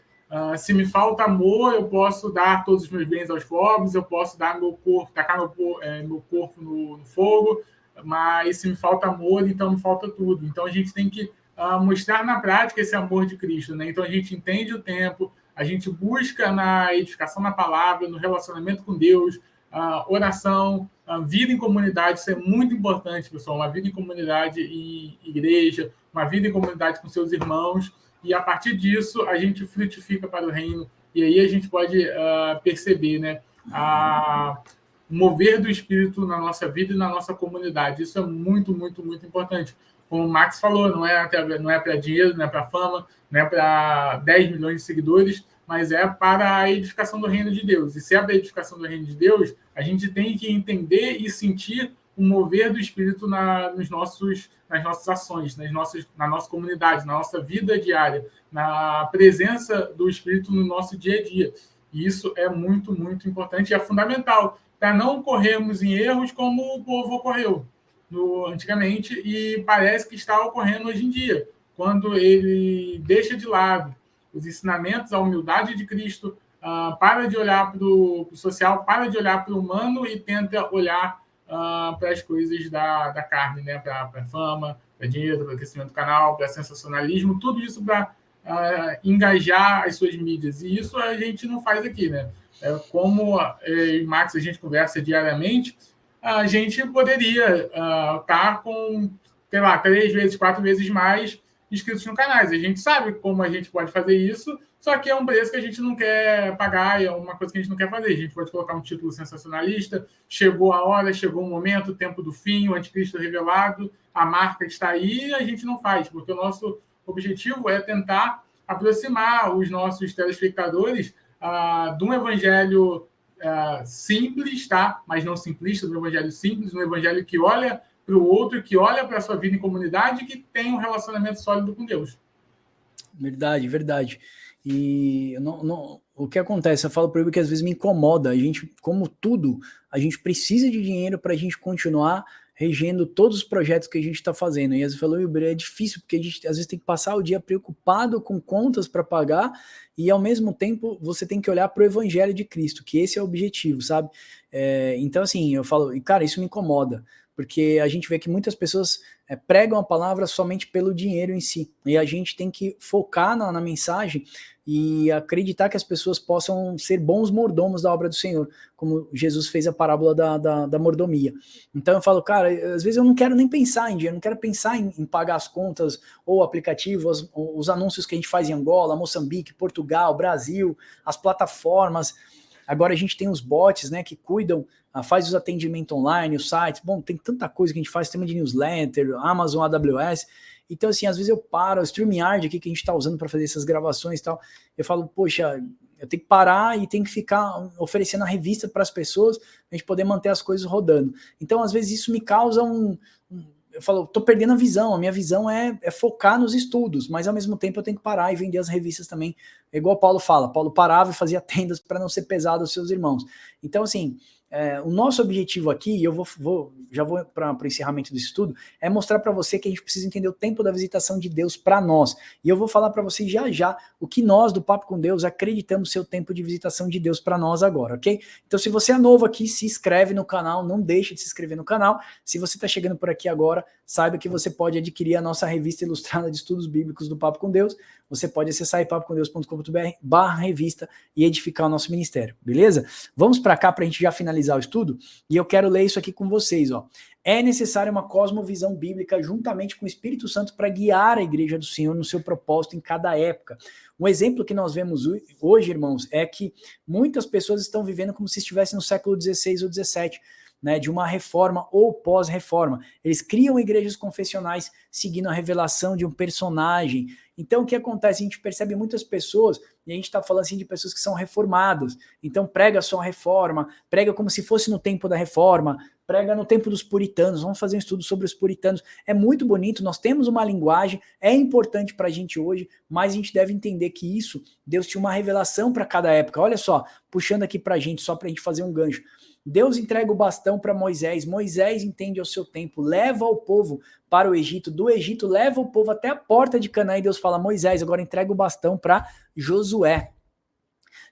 se me falta amor, eu posso dar todos os meus bens aos pobres, eu posso dar meu corpo, tacar meu corpo no fogo, mas se me falta amor, então me falta tudo. Então a gente tem que mostrar na prática esse amor de Cristo, né? Então a gente entende o tempo, a gente busca na edificação na palavra, no relacionamento com Deus, oração, vida em comunidade, isso é muito importante, pessoal, uma vida em comunidade e igreja, uma vida em comunidade com seus irmãos, e a partir disso a gente frutifica para o reino, e aí a gente pode perceber, né, o mover do Espírito na nossa vida e na nossa comunidade. Isso é muito, muito, muito importante. Como o Max falou, não é para dinheiro, não é para fama, não é para 10 milhões de seguidores, mas é para a edificação do reino de Deus. E se é para a edificação do reino de Deus, a gente tem que entender e sentir o mover do Espírito nas nossas ações, na nossa comunidade, na nossa vida diária, na presença do Espírito no nosso dia a dia. E isso é muito, muito importante e é fundamental para não corrermos em erros como o povo ocorreu antigamente e parece que está ocorrendo hoje em dia, quando ele deixa de lado os ensinamentos, a humildade de Cristo, para de olhar para o social, para de olhar para o humano e tenta olhar para as coisas da carne, né? Para a fama, para dinheiro, para o crescimento do canal, para sensacionalismo, tudo isso para engajar as suas mídias. E isso a gente não faz aqui, né? Como eu e Max a gente conversa diariamente, a gente poderia estar com, sei lá, 3 vezes, 4 vezes mais inscritos no canal. A gente sabe como a gente pode fazer isso, só que é um preço que a gente não quer pagar, é uma coisa que a gente não quer fazer. A gente pode colocar um título sensacionalista, chegou a hora, chegou o momento, o tempo do fim, o anticristo revelado, a marca está aí, e a gente não faz, porque o nosso objetivo é tentar aproximar os nossos telespectadores de um evangelho simples, tá? Mas não simplista, de um evangelho simples, um evangelho que olha para o outro, que olha para a sua vida em comunidade e que tem um relacionamento sólido com Deus. Verdade, verdade. E o que acontece? Eu falo para ele que às vezes me incomoda. A gente, como tudo, a gente precisa de dinheiro para a gente continuar regendo todos os projetos que a gente está fazendo. E às vezes falou, é difícil, porque a gente às vezes tem que passar o dia preocupado com contas para pagar, e ao mesmo tempo você tem que olhar para o Evangelho de Cristo, que esse é o objetivo, sabe? Então, assim, eu falo, cara, isso me incomoda, porque a gente vê que muitas pessoas pregam a palavra somente pelo dinheiro em si, e a gente tem que focar na mensagem e acreditar que as pessoas possam ser bons mordomos da obra do Senhor, como Jesus fez a parábola da mordomia. Então eu falo, cara, às vezes eu não quero nem pensar em dinheiro, não quero pensar em pagar as contas, ou aplicativos, os anúncios que a gente faz em Angola, Moçambique, Portugal, Brasil, as plataformas. Agora a gente tem os bots, né, que cuidam, faz os atendimentos online, os sites. Bom, tem tanta coisa que a gente faz, sistema de newsletter, Amazon, AWS. Então, assim, às vezes eu paro, o StreamYard aqui que a gente está usando para fazer essas gravações e tal, eu falo, poxa, eu tenho que parar e tenho que ficar oferecendo a revista para as pessoas, para a gente poder manter as coisas rodando. Então, às vezes isso me causa eu falo, tô perdendo a visão, a minha visão é focar nos estudos, mas ao mesmo tempo eu tenho que parar e vender as revistas também, igual o Paulo fala, Paulo parava e fazia tendas para não ser pesado aos seus irmãos. Então, assim, o nosso objetivo aqui, e eu já vou para o encerramento do estudo, é mostrar para você que a gente precisa entender o tempo da visitação de Deus para nós. E eu vou falar para vocês já o que nós do Papo com Deus acreditamos ser o tempo de visitação de Deus para nós agora, ok? Então, se você é novo aqui, se inscreve no canal, não deixe de se inscrever no canal. Se você está chegando por aqui agora, saiba que você pode adquirir a nossa revista ilustrada de estudos bíblicos do Papo com Deus. Você pode acessar papocomdeus.com.br/revista e edificar o nosso ministério, beleza? Vamos para cá para a gente já finalizar o estudo, e eu quero ler isso aqui com vocês, ó. É necessária uma cosmovisão bíblica juntamente com o Espírito Santo para guiar a igreja do Senhor no seu propósito em cada época. Um exemplo que nós vemos hoje, irmãos, é que muitas pessoas estão vivendo como se estivessem no século XVI ou XVII, né, de uma reforma ou pós-reforma. Eles criam igrejas confessionais seguindo a revelação de um personagem. Então, o que acontece? A gente percebe muitas pessoas, e a gente está falando assim de pessoas que são reformadas, então prega só a reforma, prega como se fosse no tempo da reforma, prega no tempo dos puritanos, vamos fazer um estudo sobre os puritanos. É muito bonito, nós temos uma linguagem, é importante para a gente hoje, mas a gente deve entender que isso, Deus tinha uma revelação para cada época. Olha só, puxando aqui para a gente, só para a gente fazer um gancho. Deus entrega o bastão para Moisés, Moisés entende ao seu tempo, leva o povo para o Egito, do Egito leva o povo até a porta de Canaã e Deus fala, Moisés, agora entrega o bastão para Josué,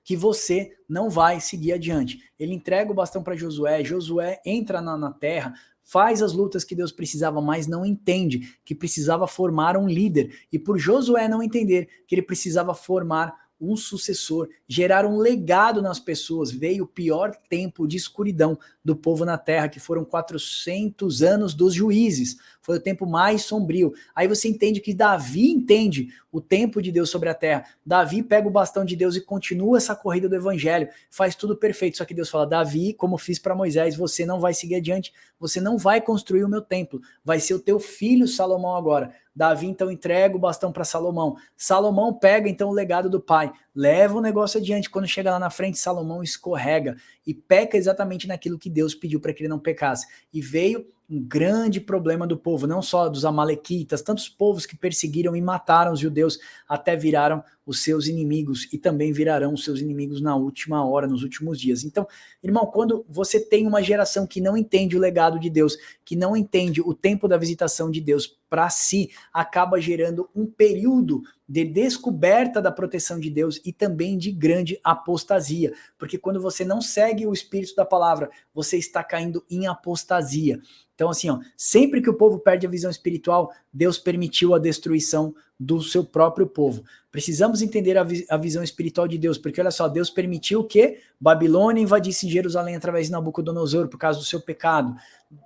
que você não vai seguir adiante. Ele entrega o bastão para Josué, Josué entra na terra, faz as lutas que Deus precisava, mas não entende que precisava formar um líder. E por Josué não entender que ele precisava formar um sucessor, gerar um legado nas pessoas, veio o pior tempo de escuridão do povo na terra, que foram 400 anos dos juízes, foi o tempo mais sombrio. Aí você entende que Davi entende o tempo de Deus sobre a terra, Davi pega o bastão de Deus e continua essa corrida do evangelho, faz tudo perfeito, só que Deus fala, Davi, como fiz para Moisés, você não vai seguir adiante, você não vai construir o meu templo, vai ser o teu filho Salomão agora. Davi então entrega o bastão para Salomão. Salomão pega então o legado do pai, leva o negócio adiante. Quando chega lá na frente, Salomão escorrega e peca exatamente naquilo que Deus pediu para que ele não pecasse. E veio um grande problema do povo, não só dos amalequitas, tantos povos que perseguiram e mataram os judeus, até viraram os seus inimigos e também virarão os seus inimigos na última hora, nos últimos dias. Então, irmão, quando você tem uma geração que não entende o legado de Deus, que não entende o tempo da visitação de Deus para si, acaba gerando um período de descoberta da proteção de Deus e também de grande apostasia, porque quando você não segue o espírito da palavra, você está caindo em apostasia. Então, assim, ó, sempre que o povo perde a visão espiritual, Deus permitiu a destruição do seu próprio povo. Precisamos entender a visão espiritual de Deus, porque olha só, Deus permitiu que Babilônia invadisse Jerusalém através de Nabucodonosor por causa do seu pecado.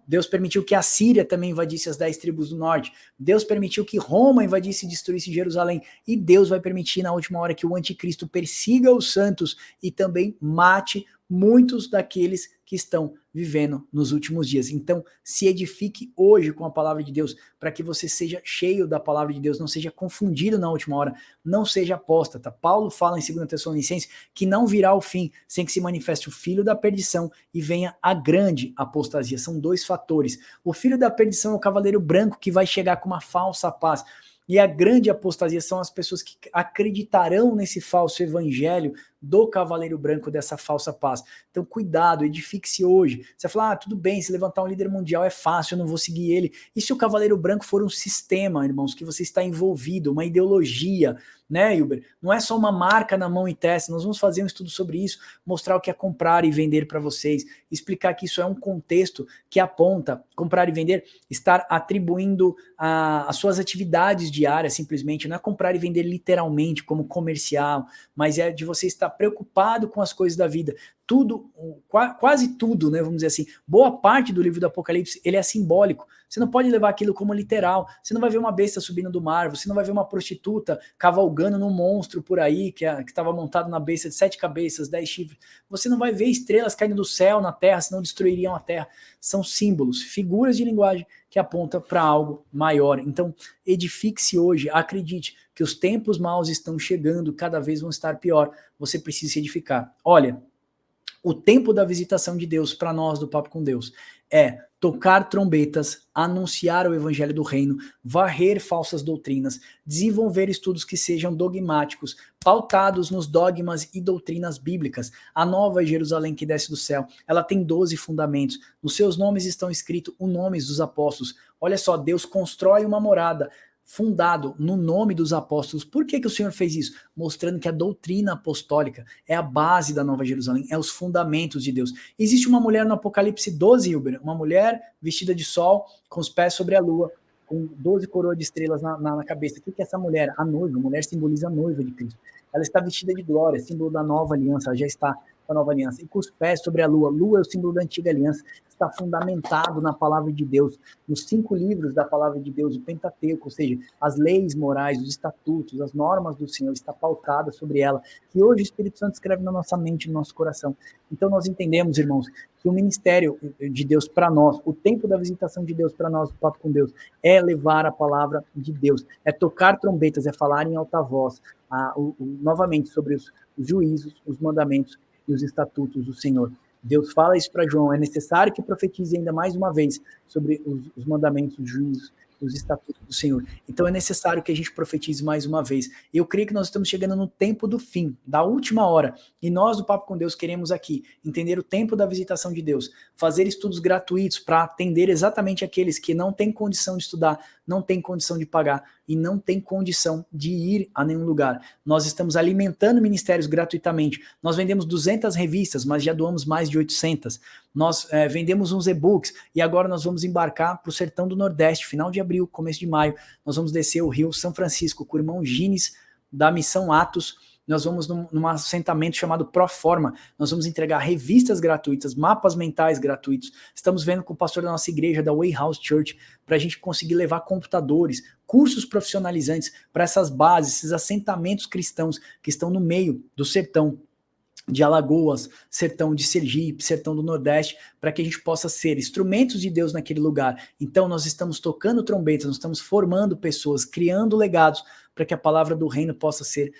Deus permitiu que a Síria também invadisse as 10 tribos do norte. Deus permitiu que Roma invadisse e destruísse Jerusalém. E Deus vai permitir na última hora que o anticristo persiga os santos e também mate muitos daqueles que estão vivendo nos últimos dias. Então, se edifique hoje com a palavra de Deus, para que você seja cheio da palavra de Deus, não seja confundido na última hora, não seja apóstata. Paulo fala em 2 Tessalonicenses que não virá o fim sem que se manifeste o filho da perdição e venha a grande apostasia. São dois fatores. O filho da perdição é o cavaleiro branco que vai chegar com uma falsa paz. E a grande apostasia são as pessoas que acreditarão nesse falso evangelho do cavaleiro branco, dessa falsa paz. Então, cuidado, edifique-se hoje. Você vai falar, tudo bem, se levantar um líder mundial é fácil, eu não vou seguir ele. E se o cavaleiro branco for um sistema, irmãos, que você está envolvido, uma ideologia, né, Hilber? Não é só uma marca na mão e testa, nós vamos fazer um estudo sobre isso, mostrar o que é comprar e vender para vocês, explicar que isso é um contexto que aponta, comprar e vender, estar atribuindo as suas atividades diárias, simplesmente, não é comprar e vender literalmente, como comercial, mas é de você estar preocupado com as coisas da vida. Tudo, quase tudo, né, vamos dizer assim, boa parte do livro do Apocalipse, ele é simbólico. Você não pode levar aquilo como literal. Você não vai ver uma besta subindo do mar, você não vai ver uma prostituta cavalgando num monstro por aí, que estava montado na besta de 7 cabeças, 10 chifres. Você não vai ver estrelas caindo do céu na terra, senão destruiriam a terra. São símbolos, figuras de linguagem que apontam para algo maior. Então, edifique-se hoje, acredite que os tempos maus estão chegando, cada vez vão estar pior. Você precisa se edificar. Olha, o tempo da visitação de Deus para nós do Papo com Deus é tocar trombetas, anunciar o evangelho do reino, varrer falsas doutrinas, desenvolver estudos que sejam dogmáticos, pautados nos dogmas e doutrinas bíblicas. A nova Jerusalém que desce do céu, ela tem 12 fundamentos. Nos seus nomes estão escritos os nomes dos apóstolos. Olha só, Deus constrói uma morada fundado no nome dos apóstolos. Por que o Senhor fez isso? Mostrando que a doutrina apostólica é a base da Nova Jerusalém, é os fundamentos de Deus. Existe uma mulher no Apocalipse 12, Hilber, uma mulher vestida de sol, com os pés sobre a lua, com 12 coroas de estrelas na cabeça. O que é essa mulher? A noiva. A mulher simboliza a noiva de Cristo. Ela está vestida de glória, símbolo da nova aliança, ela já está com a nova aliança. E com os pés sobre a lua. Lua é o símbolo da antiga aliança. Está fundamentado na palavra de Deus, nos 5 livros da palavra de Deus, o Pentateuco, ou seja, as leis morais, os estatutos, as normas do Senhor, está pautada sobre ela, que hoje o Espírito Santo escreve na nossa mente, no nosso coração. Então nós entendemos, irmãos, que o ministério de Deus para nós, o tempo da visitação de Deus para nós, o Papo com Deus, é levar a palavra de Deus, é tocar trombetas, é falar em alta voz, novamente sobre os juízos, os mandamentos e os estatutos do Senhor. Deus fala isso para João, é necessário que profetize ainda mais uma vez sobre os mandamentos, os juízos, os estatutos do Senhor. Então é necessário que a gente profetize mais uma vez. Eu creio que nós estamos chegando no tempo do fim, da última hora, e nós do Papo com Deus queremos aqui entender o tempo da visitação de Deus, fazer estudos gratuitos para atender exatamente aqueles que não têm condição de estudar, não têm condição de pagar e não têm condição de ir a nenhum lugar. Nós estamos alimentando ministérios gratuitamente. Nós vendemos 200 revistas, mas já doamos mais de 800. Nós vendemos uns e-books e agora nós vamos embarcar para o sertão do Nordeste, final de abril, começo de maio. Nós vamos descer o Rio São Francisco com o irmão Gines da Missão Atos. Nós vamos num assentamento chamado Proforma, nós vamos entregar revistas gratuitas, mapas mentais gratuitos, estamos vendo com o pastor da nossa igreja, da Way House Church, para a gente conseguir levar computadores, cursos profissionalizantes para essas bases, esses assentamentos cristãos que estão no meio do sertão de Alagoas, sertão de Sergipe, sertão do Nordeste, para que a gente possa ser instrumentos de Deus naquele lugar. Então nós estamos tocando trombetas, nós estamos formando pessoas, criando legados, para que a palavra do reino possa ser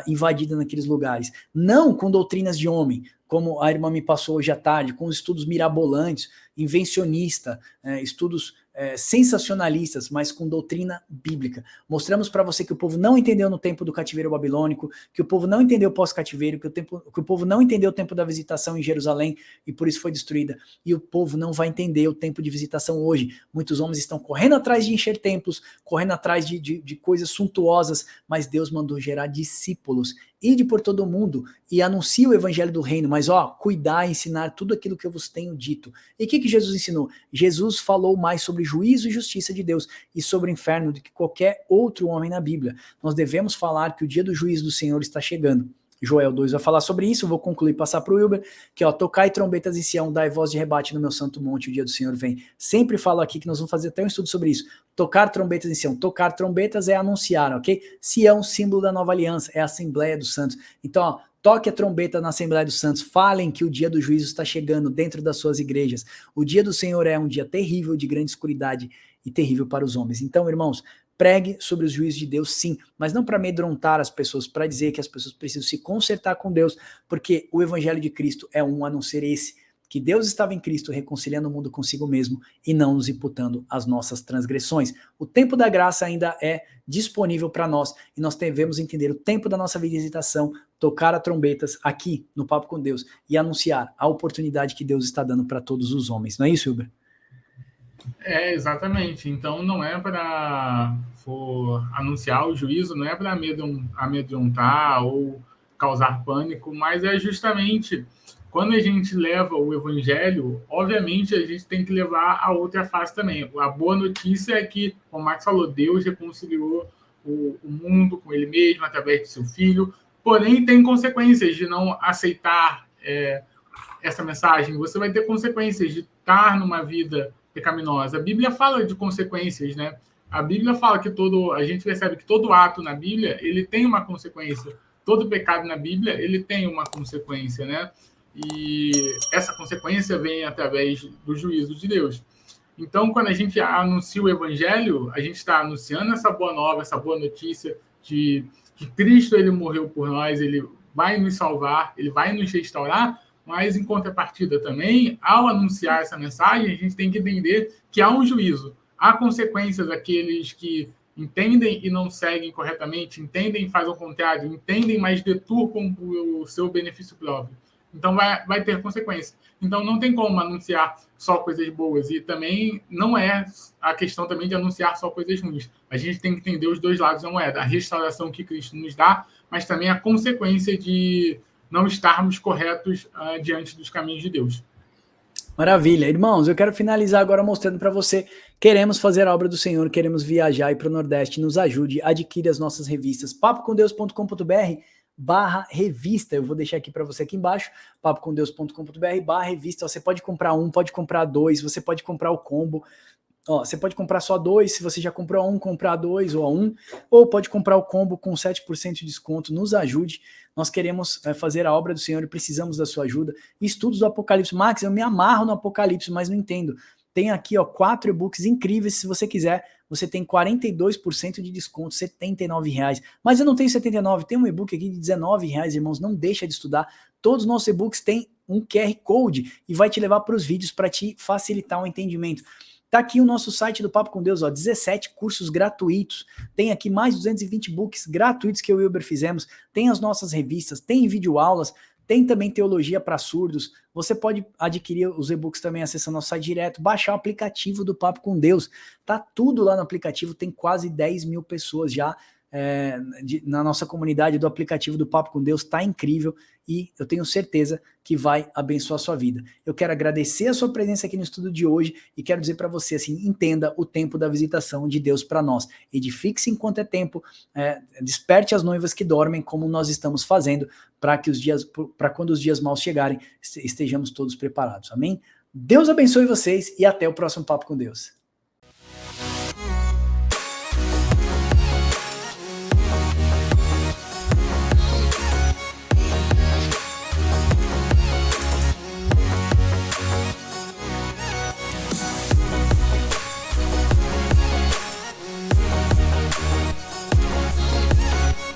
invadida naqueles lugares. Não com doutrinas de homem, como a irmã me passou hoje à tarde, com estudos mirabolantes, invencionista, estudos sensacionalistas, mas com doutrina bíblica. Mostramos para você que o povo não entendeu no tempo do cativeiro babilônico, que o povo não entendeu pós-cativeiro, que o povo não entendeu o tempo da visitação em Jerusalém e por isso foi destruída. E o povo não vai entender o tempo de visitação hoje. Muitos homens estão correndo atrás de encher templos, correndo atrás de coisas suntuosas, mas Deus mandou gerar discípulos. Ide por todo o mundo e anuncie o evangelho do reino, mas cuidar e ensinar tudo aquilo que eu vos tenho dito. E o que Jesus ensinou? Jesus falou mais sobre juízo e justiça de Deus e sobre o inferno do que qualquer outro homem na Bíblia. Nós devemos falar que o dia do juízo do Senhor está chegando. Joel 2 vai falar sobre isso, vou concluir e passar para o Wilber, que tocai trombetas em Sião, dai voz de rebate no meu santo monte, o dia do Senhor vem. Sempre falo aqui que nós vamos fazer até um estudo sobre isso. Tocar trombetas em Sião, tocar trombetas é anunciar, ok? Sião, símbolo da nova aliança, é a Assembleia dos Santos. Então, toque a trombeta na Assembleia dos Santos, falem que o dia do juízo está chegando dentro das suas igrejas. O dia do Senhor é um dia terrível, de grande escuridade e terrível para os homens. Então, irmãos, pregue sobre os juízos de Deus, sim, mas não para amedrontar as pessoas, para dizer que as pessoas precisam se consertar com Deus, porque o evangelho de Cristo é um a não ser esse, que Deus estava em Cristo reconciliando o mundo consigo mesmo e não nos imputando as nossas transgressões. O tempo da graça ainda é disponível para nós e nós devemos entender o tempo da nossa visitação, tocar a trombetas aqui no Papo com Deus e anunciar a oportunidade que Deus está dando para todos os homens. Não é isso, Wilber? Exatamente. Então, não é para anunciar o juízo, não é para amedrontar ou causar pânico, mas é justamente quando a gente leva o evangelho, obviamente a gente tem que levar a outra face também. A boa notícia é que, como o Max falou, Deus reconciliou o mundo com ele mesmo através de seu filho, porém tem consequências de não aceitar essa mensagem. Você vai ter consequências de estar numa vida pecaminosa. A Bíblia fala de consequências, né? A Bíblia fala que a gente percebe que todo ato na Bíblia, ele tem uma consequência. Todo pecado na Bíblia, ele tem uma consequência, né? E essa consequência vem através do juízo de Deus. Então, quando a gente anuncia o evangelho, a gente está anunciando essa boa nova, essa boa notícia de que Cristo, ele morreu por nós, ele vai nos salvar, ele vai nos restaurar, mas, em contrapartida também, ao anunciar essa mensagem, a gente tem que entender que há um juízo. Há consequências àqueles que entendem e não seguem corretamente, entendem e fazem o contrário, entendem, mas deturpam o seu benefício próprio. Então, vai ter consequência. Então, não tem como anunciar só coisas boas. E também não é a questão também de anunciar só coisas ruins. A gente tem que entender os dois lados da moeda. A restauração que Cristo nos dá, mas também a consequência de não estarmos corretos diante dos caminhos de Deus. Maravilha. Irmãos, eu quero finalizar agora mostrando para você, queremos fazer a obra do Senhor, queremos viajar e para o Nordeste, nos ajude, adquire as nossas revistas, papocomdeus.com.br/revista, eu vou deixar aqui para você aqui embaixo, papocomdeus.com.br/revista, você pode comprar um, pode comprar dois, você pode comprar o combo, você pode comprar só dois, se você já comprou um, comprar dois ou um, ou pode comprar o combo com 7% de desconto, nos ajude, nós queremos fazer a obra do Senhor e precisamos da sua ajuda. Estudos do Apocalipse, Max, eu me amarro no Apocalipse, mas não entendo. Tem aqui, ó, 4 e-books incríveis. Se você quiser, você tem 42% de desconto, R$ 79,00. Mas eu não tenho 79, tem um e-book aqui de R$19,00, irmãos. Não deixa de estudar. Todos os nossos e-books têm um QR Code e vai te levar para os vídeos para te facilitar o entendimento. Tá aqui o nosso site do Papo com Deus, ó, 17 cursos gratuitos. Tem aqui mais 220 books gratuitos que eu e o Wilber fizemos. Tem as nossas revistas, tem videoaulas, tem também teologia para surdos. Você pode adquirir os e-books também acessando nosso site direto, baixar o aplicativo do Papo com Deus. Tá tudo lá no aplicativo, tem quase 10 mil pessoas já na nossa comunidade do aplicativo do Papo com Deus. Tá incrível e eu tenho certeza que vai abençoar a sua vida. Eu quero agradecer a sua presença aqui no estudo de hoje e quero dizer para você assim, entenda o tempo da visitação de Deus para nós. Edifique-se enquanto é tempo, desperte as noivas que dormem, como nós estamos fazendo, para quando os dias maus chegarem, estejamos todos preparados. Amém? Deus abençoe vocês e até o próximo Papo com Deus.